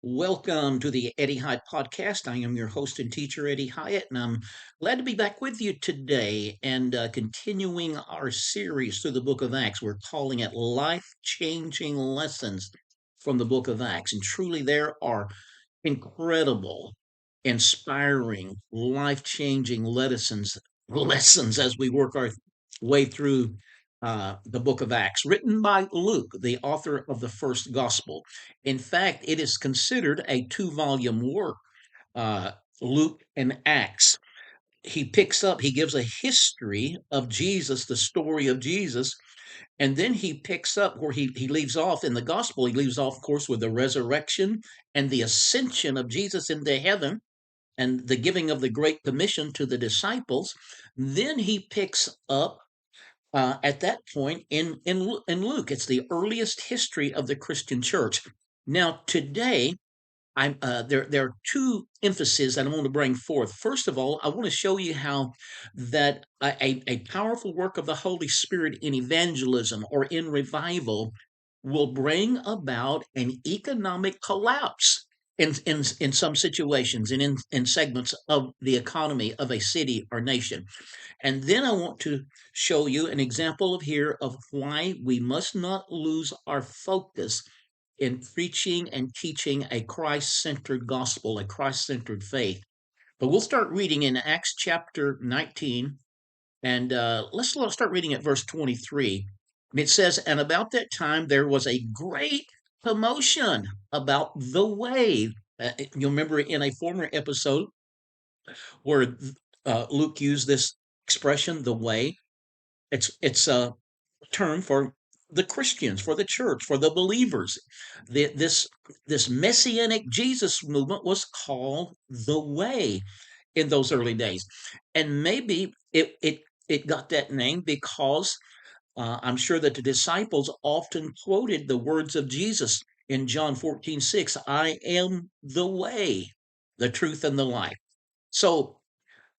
Welcome to the Eddie Hyatt Podcast. I am your host and teacher, Eddie Hyatt, and I'm glad to be back with you today and continuing our series through the book of Acts. We're calling it Life Changing Lessons from the book of Acts. And truly, there are incredible, inspiring, life-changing lessons as we work our way through the book of Acts, written by Luke, the author of the first gospel. In fact, it is considered a two-volume work, uh, Luke and Acts. He gives a history of Jesus, the story of Jesus, and then he picks up where he leaves off in the gospel. He leaves off, of course, with the resurrection and the ascension of Jesus into heaven and the giving of the Great Commission to the disciples. Then he picks up at that point in Luke. It's the earliest history of the Christian church. Now, today, there are two emphases that I want to bring forth. First of all, I want to show you how that a powerful work of the Holy Spirit in evangelism or in revival will bring about an economic collapse in some situations and in segments of the economy of a city or nation. And then I want to show you an example of why we must not lose our focus in preaching and teaching a Christ-centered gospel, a Christ-centered faith. But we'll start reading in Acts chapter 19, and let's start reading at verse 23. And it says, "And about that time there was a great commotion about the way." You'll remember in a former episode where Luke used this expression, the way. It's a term for the Christians, for the church, for the believers. This messianic Jesus movement was called the way in those early days, and maybe it got that name because I'm sure that the disciples often quoted the words of Jesus in John 14:6. I am the way, the truth, and the life. So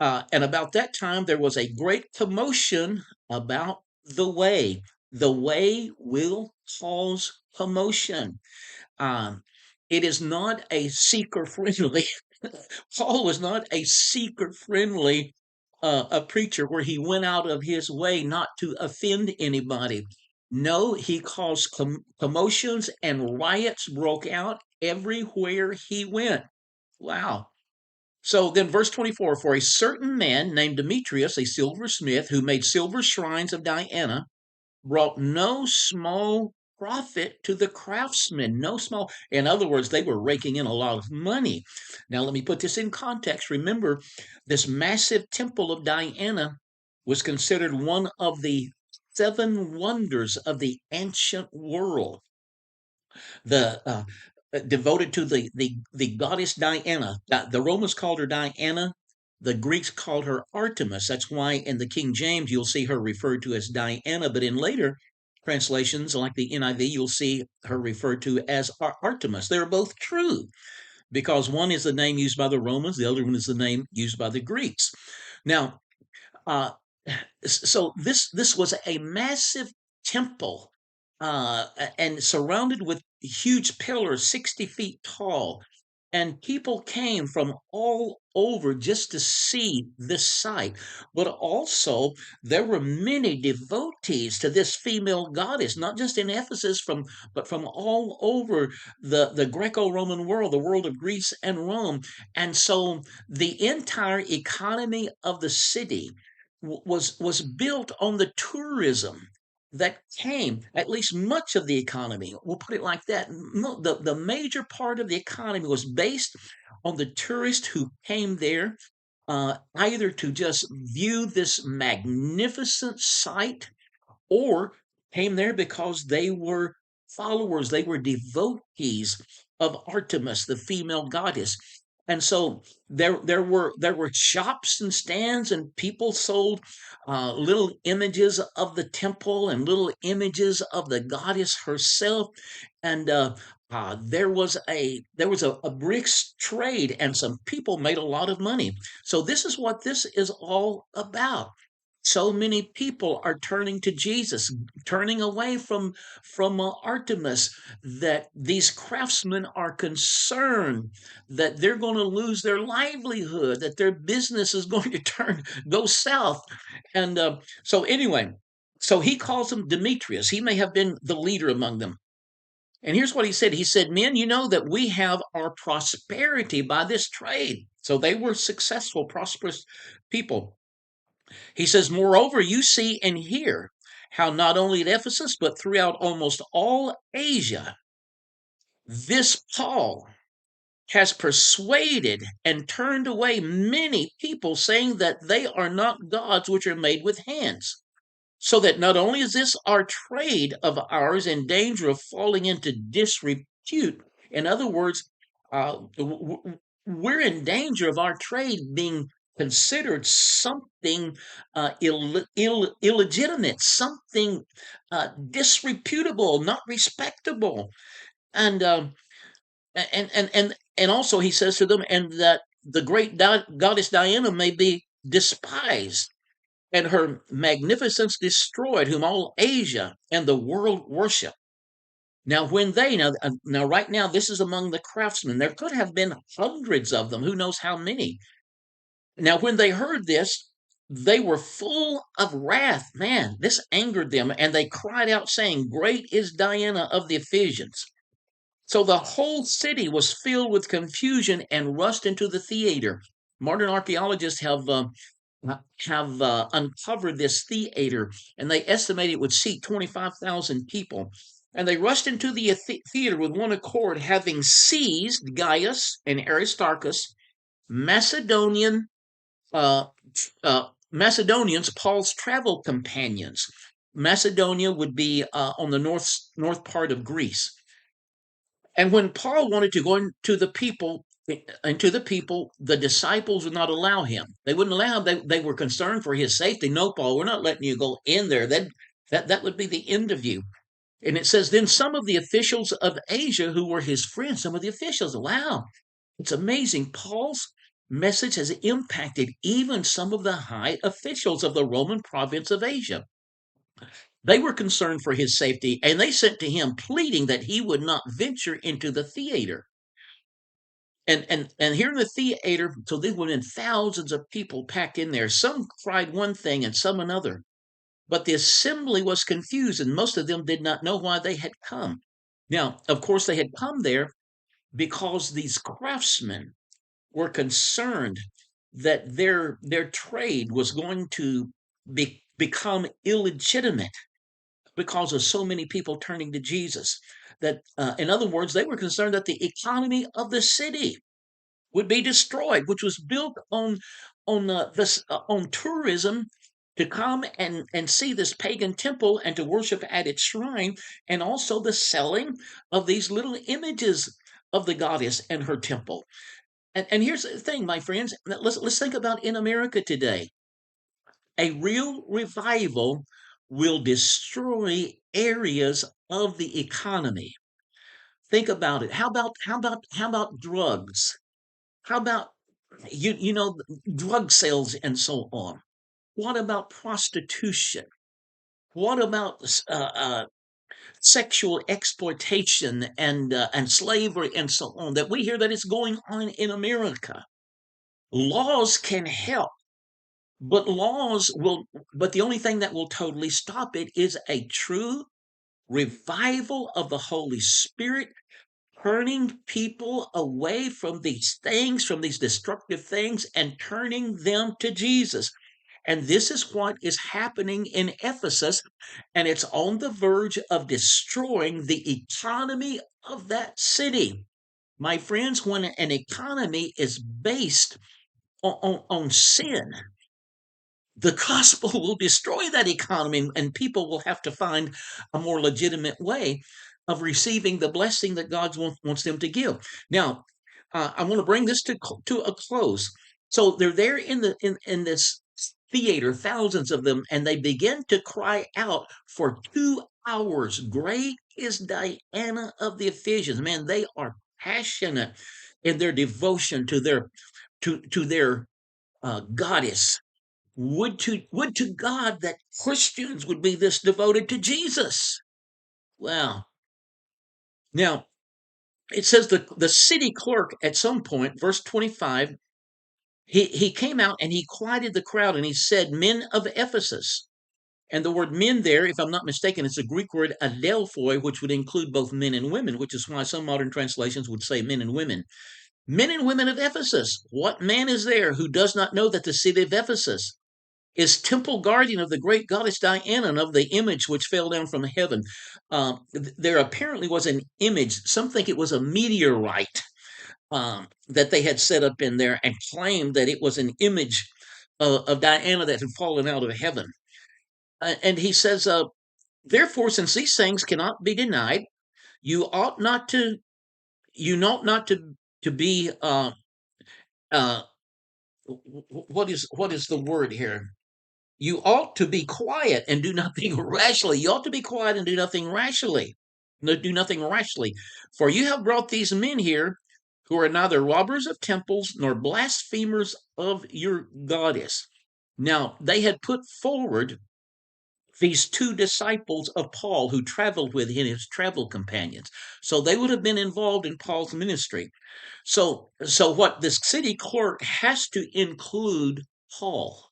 and about that time, there was a great commotion about the way. The way will cause commotion. Um, it is not a seeker friendly. Paul was not a seeker friendly a preacher where he went out of his way not to offend anybody. No, he caused commotions and riots broke out everywhere he went. Wow. So then, verse 24, for a certain man named Demetrius, a silversmith, who made silver shrines of Diana, brought no small profit to the craftsmen. No small, in other words, they were raking in a lot of money. Now, let me put this in context. Remember, this massive temple of Diana was considered one of the seven wonders of the ancient world. The Devoted to the goddess Diana. The Romans called her Diana. The Greeks called her Artemis. That's why in the King James you'll see her referred to as Diana, but in later translations like the NIV you'll see her referred to as Artemis. They're both true because one is the name used by the Romans, the other one is the name used by the Greeks. Now, uh, so this was a massive temple and surrounded with huge pillars 60 feet tall, and people came from all over just to see this site. But also there were many devotees to this female goddess, not just in Ephesus but from all over the Greco-Roman world, the world of Greece and Rome. And so the entire economy of the city was built on the tourism that came, at least much of the economy, we'll put it like that. The major part of the economy was based on the tourists who came there either to just view this magnificent sight or came there because they were followers, they were devotees of Artemis, the female goddess. And so there were shops and stands, and people sold little images of the temple and little images of the goddess herself. And there was a bricks trade, and some people made a lot of money. So this is what this is all about. So many people are turning to Jesus, turning away from Artemis, that these craftsmen are concerned that they're going to lose their livelihood, that their business is going to go south. And so anyway, so he calls him Demetrius. He may have been the leader among them. And here's what he said. He said, "Men, you know that we have our prosperity by this trade." So they were successful, prosperous people. He says, "Moreover, you see and hear how not only at Ephesus, but throughout almost all Asia, this Paul has persuaded and turned away many people, saying that they are not gods which are made with hands. So that not only is this our trade of ours in danger of falling into disrepute, in other words, we're in danger of our trade being considered something illegitimate, something disreputable, not respectable, and and also he says to them, and that the great goddess Diana may be despised and her magnificence destroyed, whom all Asia and the world worship. Now, when they now right now, this is among the craftsmen. There could have been hundreds of them, who knows how many. Now, when they heard this, they were full of wrath. Man, this angered them, and they cried out, saying, "Great is Diana of the Ephesians." So the whole city was filled with confusion and rushed into the theater. Modern archaeologists have uncovered this theater, and they estimate it would seat 25,000 people. And they rushed into the theater with one accord, having seized Gaius and Aristarchus, Macedonian uh, Macedonians, Paul's travel companions. Macedonia would be on the north part of Greece. And when Paul wanted to go into the people, the disciples would not allow him. They wouldn't allow him. They were concerned for his safety. "No, Paul, we're not letting you go in there. That would be the end of you." And it says, then some of the officials of Asia who were his friends, some of the officials, wow, it's amazing. Paul's message has impacted even some of the high officials of the Roman province of Asia. They were concerned for his safety, and they sent to him pleading that he would not venture into the theater. And here in the theater, so there would have been thousands of people packed in there. Some cried one thing and some another. But the assembly was confused, and most of them did not know why they had come. Now, of course, they had come there because these craftsmen were concerned that their trade was going to become illegitimate because of so many people turning to Jesus. That, in other words, they were concerned that the economy of the city would be destroyed, which was built on tourism to come and see this pagan temple and to worship at its shrine, and also the selling of these little images of the goddess and her temple. And here's the thing, my friends. Let's think about in America today. A real revival will destroy areas of the economy. Think about it. How about drugs? How about drug sales and so on? What about prostitution? What about sexual exploitation and slavery and so on that we hear that is going on in America? Laws can help, but the only thing that will totally stop it is a true revival of the Holy Spirit, turning people away from these things, from these destructive things, and turning them to Jesus. And this is what is happening in Ephesus, and it's on the verge of destroying the economy of that city. My friends, when an economy is based on sin, the gospel will destroy that economy, and people will have to find a more legitimate way of receiving the blessing that God wants them to give. Now, I want to bring this to a close. So they're there in this theater, thousands of them, and they begin to cry out for 2 hours. "Great is Diana of the Ephesians." Man, they are passionate in their devotion to their goddess. Would to God that Christians would be this devoted to Jesus. Wow. Now, it says the city clerk at some point, verse 25, he came out and he quieted the crowd and he said, Men of Ephesus. And the word men there, if I'm not mistaken, it's a Greek word adelphoi, which would include both men and women, which is why some modern translations would say men and women. Men and women of Ephesus, what man is there who does not know that the city of Ephesus is temple guardian of the great goddess Diana and of the image which fell down from heaven? There apparently was an image, some think it was a meteorite that they had set up in there and claimed that it was an image of Diana that had fallen out of heaven. And he says, therefore, since these things cannot be denied, you ought not to, to be, uh, what is the word here? You ought to be quiet and do nothing rashly. You ought to be quiet and do nothing rashly. No, do nothing rashly. For you have brought these men here who are neither robbers of temples nor blasphemers of your goddess. Now, they had put forward these two disciples of Paul who traveled with him, his travel companions. So they would have been involved in Paul's ministry. So what this city clerk has to include Paul.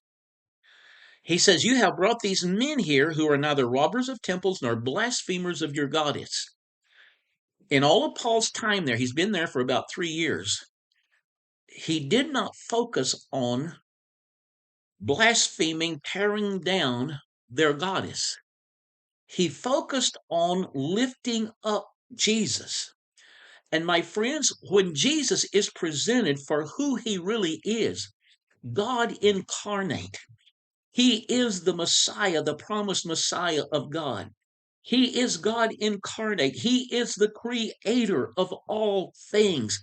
He says, You have brought these men here who are neither robbers of temples nor blasphemers of your goddess. In all of Paul's time there, he's been there for about 3 years. He did not focus on blaspheming, tearing down their goddess. He focused on lifting up Jesus. And my friends, when Jesus is presented for who he really is, God incarnate, he is the Messiah, the promised Messiah of God. He is God incarnate. He is the creator of all things.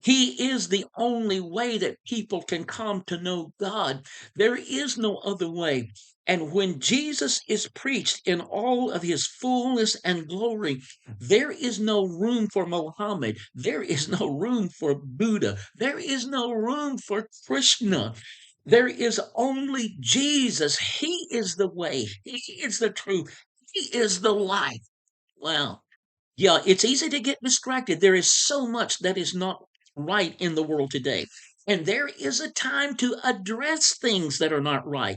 He is the only way that people can come to know God. There is no other way. And when Jesus is preached in all of his fullness and glory, there is no room for Mohammed. There is no room for Buddha. There is no room for Krishna. There is only Jesus. He is the way. He is the truth. He is the life. Wow. Yeah, it's easy to get distracted. There is so much that is not right in the world today. And there is a time to address things that are not right.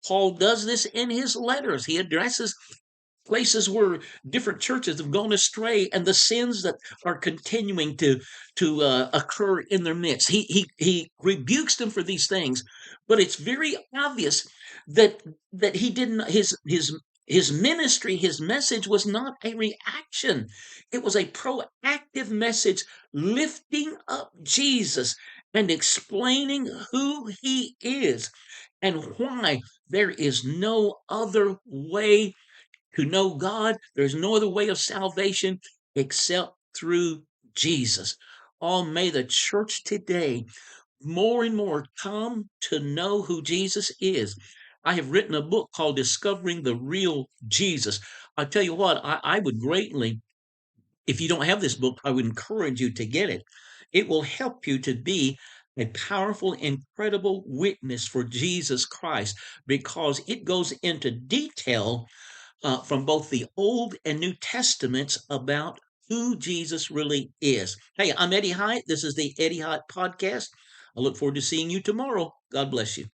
Paul does this in his letters. He addresses places where different churches have gone astray and the sins that are continuing to occur in their midst. He rebukes them for these things, but it's very obvious that he didn't his ministry, his message was not a reaction. It was a proactive message lifting up Jesus and explaining who he is and why there is no other way to know God. There's no other way of salvation except through Jesus. Oh, may the church today more and more come to know who Jesus is. I have written a book called Discovering the Real Jesus. I tell you what, I would greatly, if you don't have this book, I would encourage you to get it. It will help you to be a powerful, incredible witness for Jesus Christ because it goes into detail from both the Old and New Testaments about who Jesus really is. Hey, I'm Eddie Hyatt. This is the Eddie Hyatt Podcast. I look forward to seeing you tomorrow. God bless you.